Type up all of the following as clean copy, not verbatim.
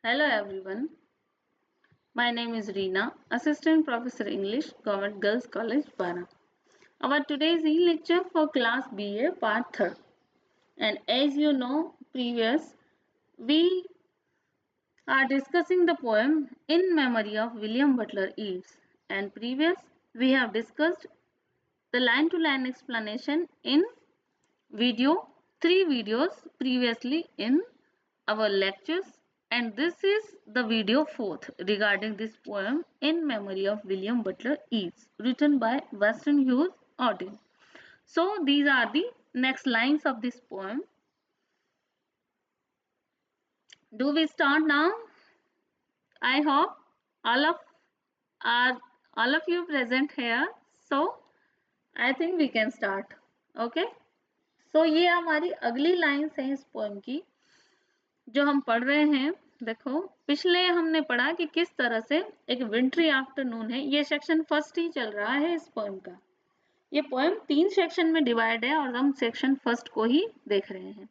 Hello everyone, my name is Reena, Assistant Professor English, Government Girls College, Bara. Our today's e-lecture for Class BA Part 3rd. And as you know, we are discussing the poem In Memory of William Butler Yeats. And we have discussed the line-to-line explanation in video, 3 videos previously in our lectures, and this is the video fourth regarding this poem In Memory of William Butler Yeats, written by Weston Hughes Auden. So these are the next lines of this poem. Do we start now? I hope all of are all of you present here. So I think we can start. Okay. So ये हमारी अगली lines है इस poem की जो हम पढ़ रहे हैं। देखो, पिछले हमने पढ़ा कि किस तरह से एक विंटरी आफ्टरनून है। ये सेक्शन फर्स्ट ही चल रहा है इस पोएम का। ये पोएम 3 सेक्शन में डिवाइड है और हम सेक्शन फर्स्ट को ही देख रहे हैं।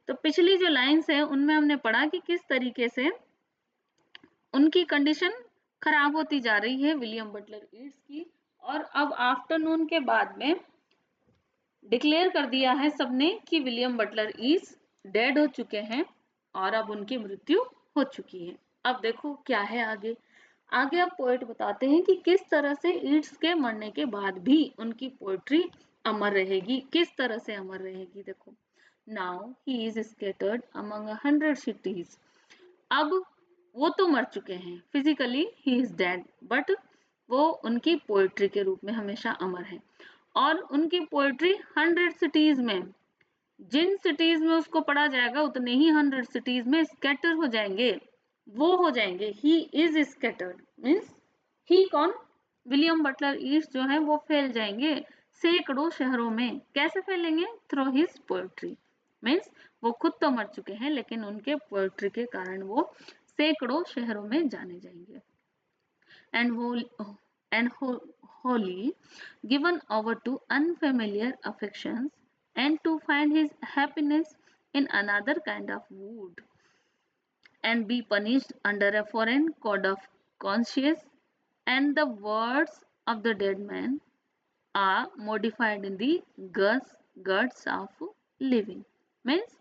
तो पिछली जो लाइन्स है उनमें हमने पढ़ा कि किस तरीके से उनकी कंडीशन खराब होती जा रही है विलियम बटलर ईट्स की, और अब आफ्टरनून के बाद में डिक्लेयर कर दिया है सबने कि विलियम बटलर ईट्स डेड हो चुके हैं और अब उनकी मृत्यु हो चुकी है। अब देखो क्या है आगे। आगे अब पोएट बताते हैं कि किस तरह से ईट्स के मरने के बाद भी उनकी पोएट्री अमर रहेगी। किस तरह से अमर रहेगी देखो। Now he is scattered among 100 cities. अब वो तो मर चुके हैं, physically he is dead, but वो उनकी पोएट्री के रूप में हमेशा अमर है। और उनकी पोएट्री 100 सिटीज में, जिन सिटीज में उसको पढ़ा जाएगा उतने ही 100 सिटीज में स्कैटर हो जाएंगे, वो हो जाएंगे। He is scattered means he कौन, विलियम बटलर ईट्स जो है वो फैल जाएंगे सैकड़ों शहरों में। कैसे फैलेंगे? थ्रू हिज पोएट्री मीन्स वो खुद तो मर चुके हैं लेकिन उनके पोएट्री के कारण वो सैकड़ों शहरों में जाने जाएंगे। And wholly given over to unfamiliar affections, and to find his happiness in another kind of wood, and be punished under a foreign code of conscience, and the words of the dead man are modified in the guts of living. Means,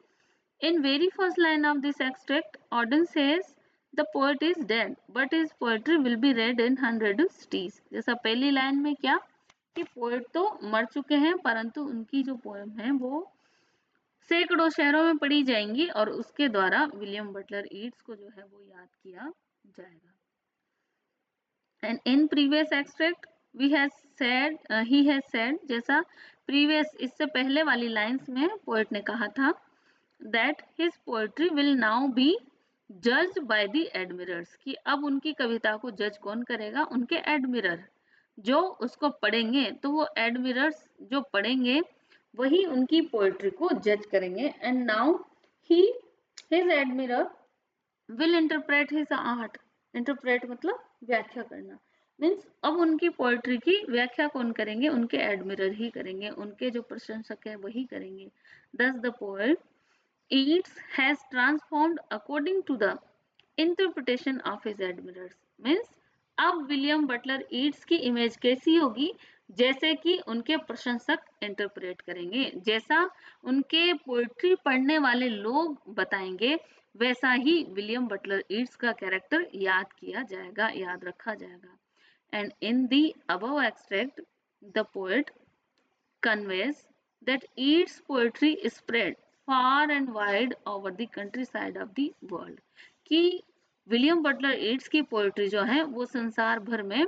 in very first line of this extract, Auden says the poet is dead, but his poetry will be read in 100 cities. जैसा पहली line में क्या कि poet तो मर चुके हैं परंतु उनकी जो पोएम है वो सैकड़ों शहरों में पढ़ी जाएंगी और उसके द्वारा विलियम बटलर ईट्स को जो है वो याद किया जाएगा। And in previous extract he has said जैसा previous इससे पहले वाली लाइन्स में पोएट ने कहा था that his poetry will now be judged by the admirers, कि अब उनकी कविता को जज कौन करेगा? उनके एडमिरर जो उसको पढ़ेंगे, तो वो एडमिरर्स जो पढ़ेंगे वही उनकी पोएट्री को जज करेंगे। And now his admirer will interpret his art. Interpret मतलब व्याख्या करना। मीन्स अब उनकी पोएट्री की व्याख्या कौन करेंगे? उनके एडमिरर ही करेंगे, उनके जो प्रशंसक है वही करेंगे। दस the poet Yeats has transformed according to the interpretation of his admirers. Means अब विलियम बटलर ईट्स की इमेज कैसी होगी? जैसे कि उनके प्रशंसक इंटरप्रेट करेंगे, जैसा उनके पोएट्री पढ़ने वाले लोग बताएंगे, वैसा ही विलियम बटलर ईट्स का कैरेक्टर याद किया जाएगा, याद रखा जाएगा। And in the above extract, the poet conveys that Yeats' poetry is spread far and wide over the countryside of the world, कि विलियम बटलर ईट्स की पोएट्री जो है वो संसार भर में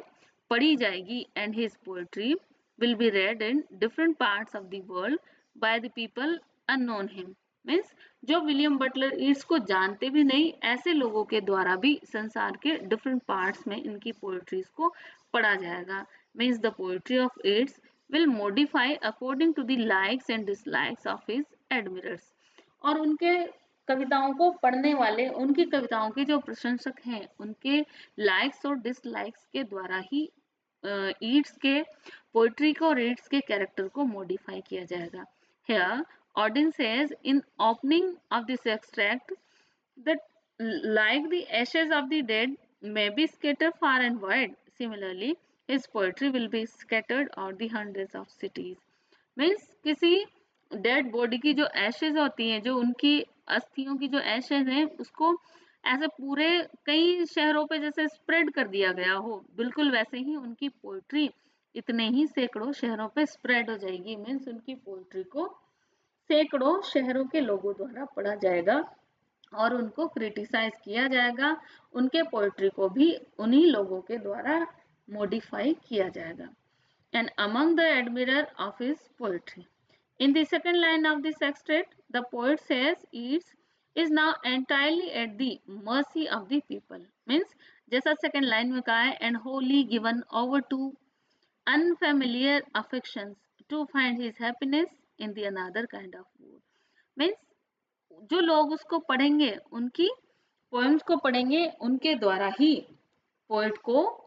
पढ़ी जाएगी। And his poetry will be red in different parts of the world by the people unknown him. Means जो विलियम बटलर ईट्स को जानते भी नहीं ऐसे लोगों के द्वारा भी संसार के डिफरेंट पार्ट्स में इनकी पोएट्रीज को पढ़ा जाएगा। Means the poetry of Yeats will modify according to the likes and dislikes of his admirers। और उनके कविताओं को पढ़ने वाले, उनकी कविताओं के जो प्रशंसक हैं, उनके लाइक्स और डिसलाइक्स के द्वारा ही ईट्स के पोएट्री को और ईट्स के कैरेक्टर को मॉडिफाई किया जाएगा। Here Auden says in opening of this extract that Like the ashes of the dead may be scattered far and wide, similarly, his poetry will be scattered out the hundreds of cities. Means किसी dead body की जो Ashes होती हैं, जो उनकी अस्थियों की जो एशेज हैं, उसको ऐसे पूरे कई शहरों पे जैसे स्प्रेड कर दिया गया हो, बिल्कुल वैसे ही उनकी पोइट्री इतने ही सैकड़ों शहरों पे स्प्रेड हो जाएगी। मीन्स उनकी पोइट्री को सैकड़ों शहरों के लोगों द्वारा पढ़ा जाएगा और उनको क्रिटिसाइज किया जाएगा, उनके पोइट्री को भी उन्हीं लोगों के द्वारा मॉडिफाई किया जाएगा। And among the admirer of his poetry. In the second line of this extract, the poet says Yeats is now entirely at the mercy of the people. Means जैसा second line में कहा है, and wholly given over to unfamiliar affections to find his happiness in the another kind of mood. Means जो लोग उसको पढ़ेंगे, उनकी poems को पढ़ेंगे, उनके द्वारा ही पोएट को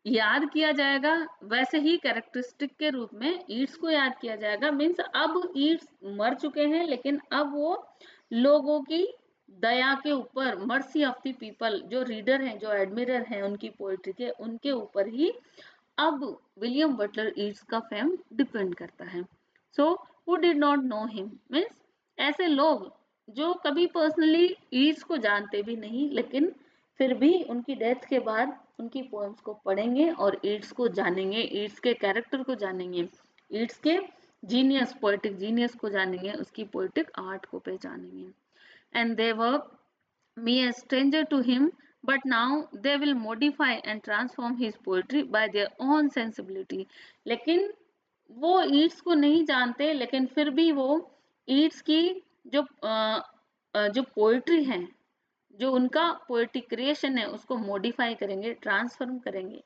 याद किया जाएगा, वैसे ही कैरेक्टरिस्टिक के रूप में ईट्स को याद किया जाएगा। मीन्स अब ईट्स मर चुके हैं, लेकिन अब वो लोगों की दया के ऊपर, मर्सी ऑफ द पीपल, जो रीडर हैं, जो एडमिरर हैं उनकी पोएट्री के, उनके ऊपर ही अब विलियम बटलर ईट्स का फेम डिपेंड करता है। So who did not know him, means ऐसे लोग जो कभी पर्सनली ईट्स को जानते भी नहीं, लेकिन फिर भी उनकी डेथ के बाद उनकी पोएम्स को पढ़ेंगे और ईट्स को जानेंगे, ईट्स के कैरेक्टर को जानेंगे, ईट्स के जीनियस, पोएटिक जीनियस को जानेंगे, उसकी पोएटिक आर्ट को पहचानेंगे। And they were me a stranger to him, but now they will modify and transform his poetry by their own sensibility. लेकिन वो ईट्स को नहीं जानते, लेकिन फिर भी वो ईट्स की जो जो पोएट्री है, जो उनका पोएटिक क्रिएशन है, उसको मॉडिफाई करेंगे, ट्रांसफॉर्म करेंगे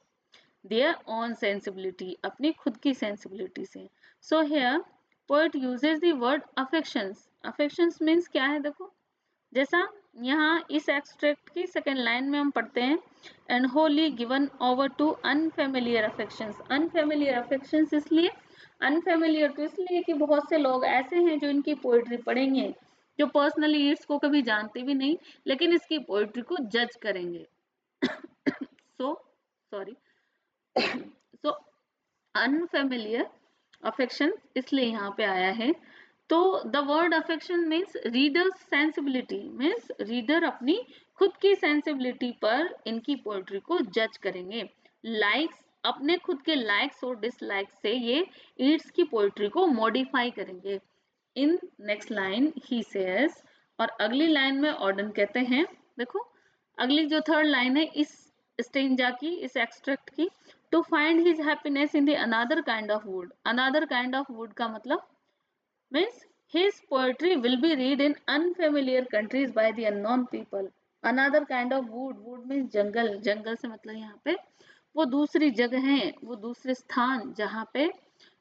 देयर ऑन सेंसिबिलिटी, अपनी खुद की सेंसिबिलिटी से। So here poet uses the word affections. Affections means क्या है, देखो जैसा यहाँ इस एक्सट्रैक्ट की सेकेंड लाइन में हम पढ़ते हैं, and wholly given over to unfamiliar affections. Unfamiliar affections इसलिए, अनफेमिलियर तो इसलिए कि बहुत से लोग ऐसे हैं जो इनकी पोइट्री पढ़ेंगे, जो पर्सनली इसको कभी जानते भी नहीं, लेकिन इसकी पोइट्री को जज करेंगे। सो सॉरी, सो अनफेमिलियर अफेक्शन इसलिए यहाँ पे आया है। तो the word affection means readers sensibility, means reader अपनी खुद की सेंसिबिलिटी पर इनकी पोएट्री को जज करेंगे। लाइक्स, अपने खुद के लाइक्स और डिसलाइक्स से ये ईट्स की पोएट्री को मॉडिफाई करेंगे। In next line he says, और अगली लाइन में ऑर्डन कहते हैं, देखो अगली जो थर्ड लाइन है इस स्टेंजा की, इस एक्सट्रैक्ट की, to find his happiness in the another kind of wood. Another kind of wood का मतलब means his poetry will be read in unfamiliar countries by the unknown people. Another kind of wood, wood means जंगल, जंगल से मतलब यहाँ पे वो दूसरी जगह है, वो दूसरे स्थान जहाँ पे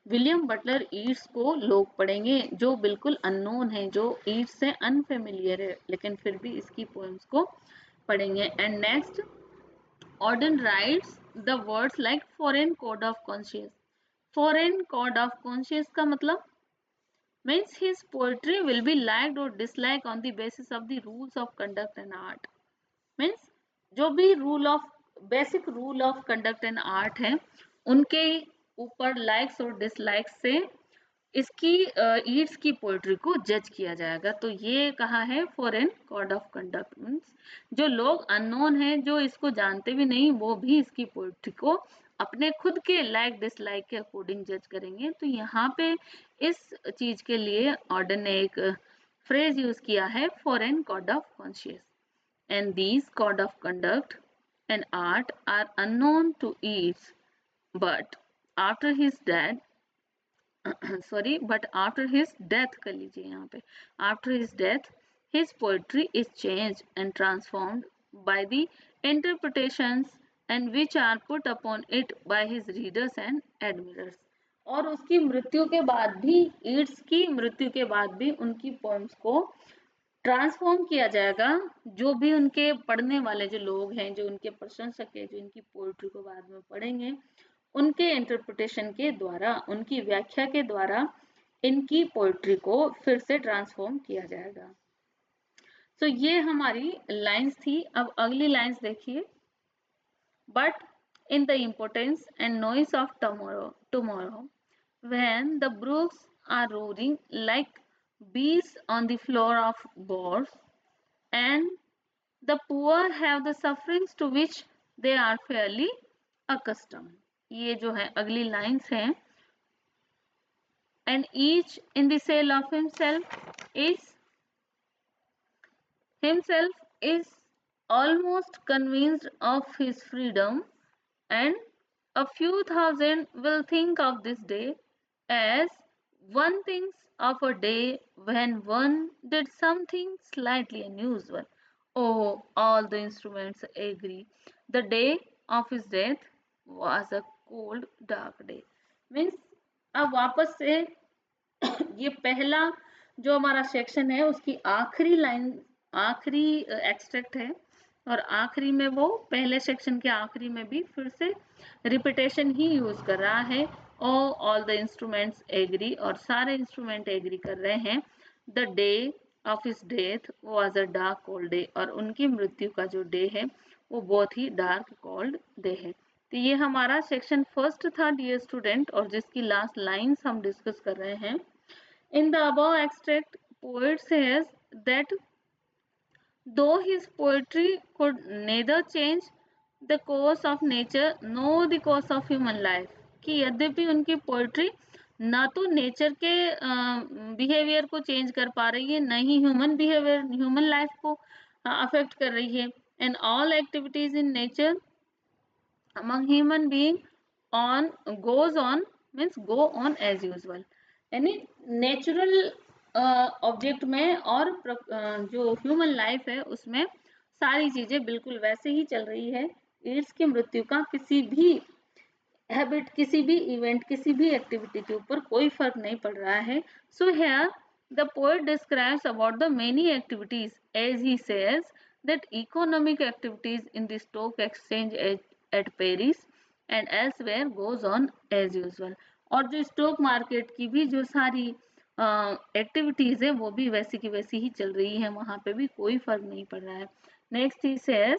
विलियम बटलर ईट्स को लोग पढ़ेंगे, जो बिल्कुल अननोन है, जो ईट्स से अनफेमिलियर है, लेकिन फिर भी इसकी पोएम्स को पढ़ेंगे। And next Auden writes the words like foreign code of conscious. Foreign code of conscious का मतलब means his poetry will be liked or disliked on the basis of the rules of conduct and art. means जो भी rule of, basic rule of conduct and art है, उनके ऊपर likes और dislikes से इसकी ईट्स की पोएट्री को जज किया जाएगा। तो ये कहा है foreign code of conduct, means जो लोग अननोन हैं, जो इसको जानते भी नहीं, वो भी इसकी पोएट्री को अपने खुद के लाइक डिसलाइक के अकॉर्डिंग जज करेंगे। तो यहाँ पे इस चीज के लिए ऑर्डन ने एक फ्रेज यूज किया है, foreign code of conscious. And these code of conduct and art are unknown to Yeats, but after his death sorry, but after his death कर लीजिए यहाँ पे, after his death his poetry is changed and transformed by the interpretations and which are put upon it by his readers and admirers. और उसकी मृत्यु के बाद भी, ईट्स की मृत्यु के बाद भी उनकी पोएम्स को ट्रांसफॉर्म किया जाएगा, जो भी उनके पढ़ने वाले जो लोग हैं, जो उनके प्रशंसक है, जो इनकी पोएट्री को बाद में पढ़ेंगे, उनके इंटरप्रिटेशन के द्वारा, उनकी व्याख्या के द्वारा इनकी पोएट्री को फिर से ट्रांसफॉर्म किया जाएगा। तो ये हमारी लाइंस थी। अब अगली लाइंस देखिए। But in the importance and noise of tomorrow, when the brooks are roaring like bees on the floor of bars, and the poor have the sufferings to which they are fairly accustomed. ये जो है अगली lines हैं। And each in the sale of is himself is almost convinced of his freedom, and a few thousand will think of this day as one thinks of a day when one did something slightly unusual. Oh, all the instruments agree. The day of his death was a cold, dark day. Means अब वापस से ये पहला जो हमारा section है उसकी आखिरी लाइन, आखिरी एक्सट्रैक्ट है, और आखिरी में वो पहले सेक्शन के आखिरी में भी फिर से रिपीटेशन ही यूज कर रहा है। ओ ऑल द इंस्ट्रूमेंट्स एग्री, और सारे इंस्ट्रूमेंट एग्री कर रहे हैं। The day of his death was a dark cold day, और उनकी मृत्यु का जो डे है वो बहुत ही डार्क कोल्ड डे है। तो ये हमारा सेक्शन फर्स्ट था डियर स्टूडेंट, और जिसकी लास्ट लाइन्स हम डिस्कस कर रहे हैं। In the above extract, poet says that though his poetry could neither change the course of nature nor the course of human life, कि यद्यपि उनकी पोइट्री ना तो नेचर के बिहेवियर को चेंज कर पा रही है, न ही ह्यूमन बिहेवियर, ह्यूमन लाइफ को अफेक्ट कर रही है। And all activities in nature among human being on goes on means go on as usual, यानी नेचुरल ऑब्जेक्ट में और जो ह्यूमन लाइफ है उसमें सारी चीजें बिल्कुल वैसे ही चल रही है। एड्स की मृत्यु का किसी भी हैबिट, किसी भी इवेंट, किसी भी एक्टिविटी के ऊपर कोई फर्क नहीं पड़ रहा है। So here the poet describes about the many activities as he says that economic activities in the stock exchange at Paris and elsewhere goes on as usual, और जो स्टॉक मार्केट की भी जो सारी एक्टिविटीज है वो भी वैसी की वैसी ही चल रही है, वहां पे भी कोई फर्क नहीं पड़ रहा है। नेक्स्ट ही सेज,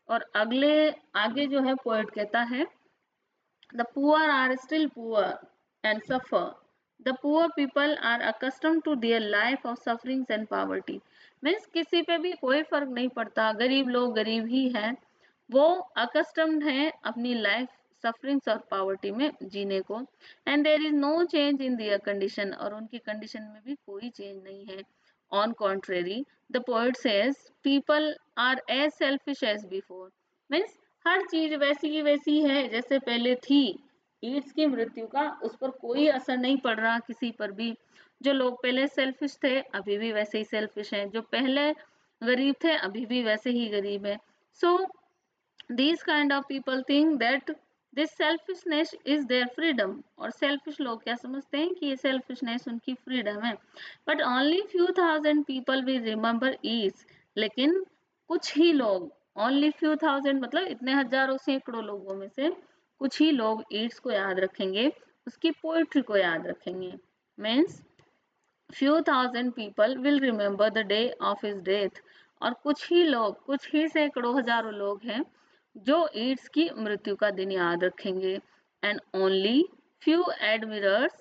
और अगले आगे जो है पोएट कहता है the poor are still poor and suffer. The poor people are accustomed to their life of sufferings and poverty. Means किसी पे भी कोई फर्क नहीं पड़ता, गरीब लोग गरीब ही हैं, वो अकस्टम्ड हैं अपनी लाइफ सफरिंग्स और पावर्टी में जीने को। And there is no change in their condition, और उनकी कंडीशन में भी कोई चेंज नहीं है। On contrary the poet says people are as selfish as before, means हर चीज वैसी की वैसी है जैसे पहले थी। ईड्स की मृत्यु का उस पर कोई असर नहीं पड़ रहा किसी पर भी। जो लोग पहले सेल्फिश थे अभी भी वैसे ही सेल्फिश हैं, जो पहले गरीब थे अभी भी वैसे ही गरीब है। सो these kind of people think that this selfishness is their freedom, और सेल्फिश लोग क्या समझते हैं कि ये सेल्फिशनेस उनकी फ्रीडम है। But only few thousand people will remember ease, लेकिन कुछ ही लोग, ओनली फ्यू थाउजेंड मतलब इतने हजारों सैकड़ों लोगों में से कुछ ही लोग ईड्स को याद रखेंगे, उसकी पोएट्री को याद रखेंगे। Means few thousand people will remember the day of his death, और कुछ ही लोग, कुछ ही सैकड़ों हजारों लोग हैं जो ईड्स की मृत्यु का दिन याद रखेंगे। And only few admirers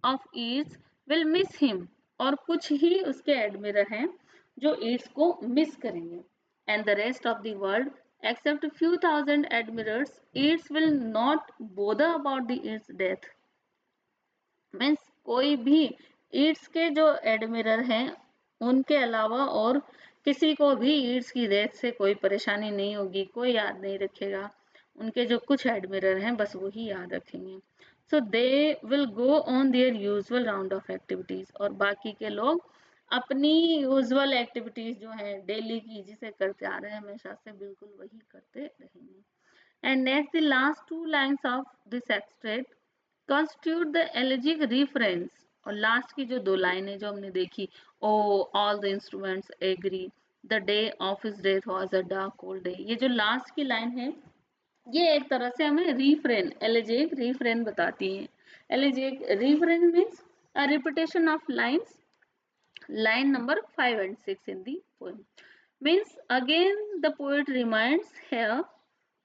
of Yeats will miss him, और कुछ ही उसके एडमिरर हैं जो ईड्स को मिस करेंगे। And the rest of the world except few thousand admirers, ईड्स will not bother about the ईड्स death। Means कोई भी ईड्स के जो एडमिरर हैं उनके अलावा और किसी को भी ईड्स की डेथ से कोई परेशानी नहीं होगी, कोई याद नहीं रखेगा। उनके जो कुछ एडमिरर हैं बस वही याद रखेंगे। So they will go on their usual round of activities, और बाकी के लोग अपनी यूजुअल एक्टिविटीज जो है डेली की जिसे करते आ रहे हैं हमेशा से बिल्कुल वही करते रहेंगे। And next the last two lines of this extract constitute the elegiac reference, और लास्ट की जो दो लाइनें जो हमने देखी, O all the instruments agree, the day of his death was a dark cold day, ये जो लास्ट की लाइन है ये एक तरह से हमें रिफ्रेन, एलिजिक रिफ्रेन बताती है। Elegiac refrain means a repetition of lines, line number 5 and 6 in the poem. Means again the poet reminds here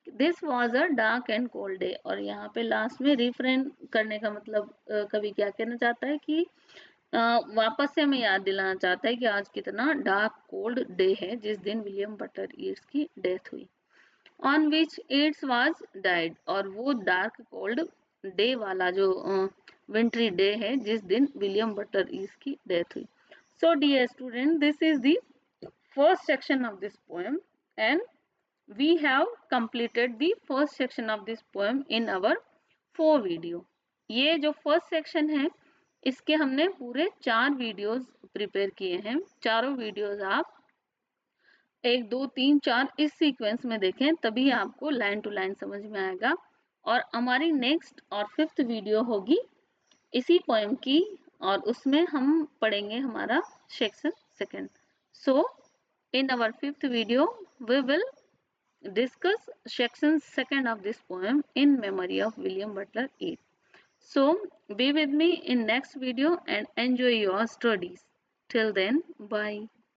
this was a dark and cold day. और यहाँ पे लास्ट में रिफ्रेन करने का मतलब कवि क्या कहना चाहता है कि वापस से हमें याद दिलाना चाहता है कि आज कितना डार्क कोल्ड डे है जिस दिन विलियम बटलर ईट्स की डेथ हुई, on which Yeats was died. और वो डार्क कोल्ड डे वाला जो विंट्री डे है जिस दिन विलियम बटलर ईट्स की डेथ हुई। So dear student, this is the first section of this poem, and we have completed the first section of this poem in our 4 video। ये जो first section है इसके हमने पूरे 4 वीडियोस प्रिपेयर किए हैं। चारों वीडियोस आप 1 2 3 4 इस सीक्वेंस में देखें, तभी आपको लाइन टू लाइन समझ में आएगा। और हमारी नेक्स्ट और 5th वीडियो होगी इसी पोएम की, और उसमें हम पढ़ेंगे हमारा section second. So in our 5th video we will discuss section second of this poem in memory of William Butler Yeats. So be with me in next video and enjoy your studies. Till then, bye.